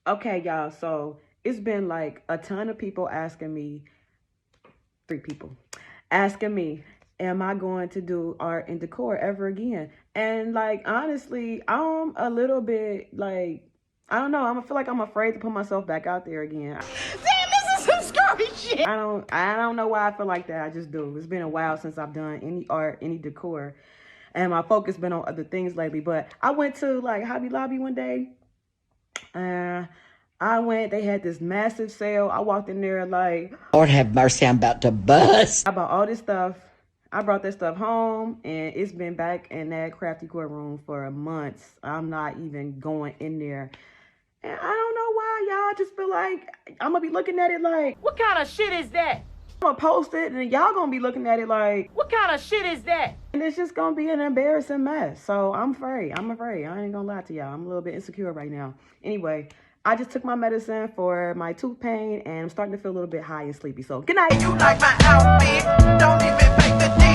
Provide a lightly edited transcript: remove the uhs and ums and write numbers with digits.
Okay, y'all, so it's been like a ton of people asking me, 3 people, asking me, am I going to do art and decor ever again? And like, honestly, I'm a little bit like, I don't know, I feel like I'm afraid to put myself back out there again. Damn, this is some scary shit. I don't know why I feel like that. I just do. It's been a while since I've done any art, any decor, and my focus been on other things lately. But I went to like Hobby Lobby one day. They had this massive sale. I walked in there like, Lord have mercy, I'm about to bust. I bought all this stuff. I brought that stuff home, and it's been back in that crafty core room for months. I'm not even going in there. And I don't know why, y'all just feel like I'm gonna be looking at it like, What kind of shit is that? I'm gonna post it, and y'all gonna be looking at it like, What kind of shit is that? and it's just gonna be an embarrassing mess. So I'm afraid. I ain't gonna lie to y'all. I'm a little bit insecure right now. Anyway, I just took my medicine for my tooth pain, and I'm starting to feel a little bit high and sleepy. So good night. You like my outfit? Don't even fake the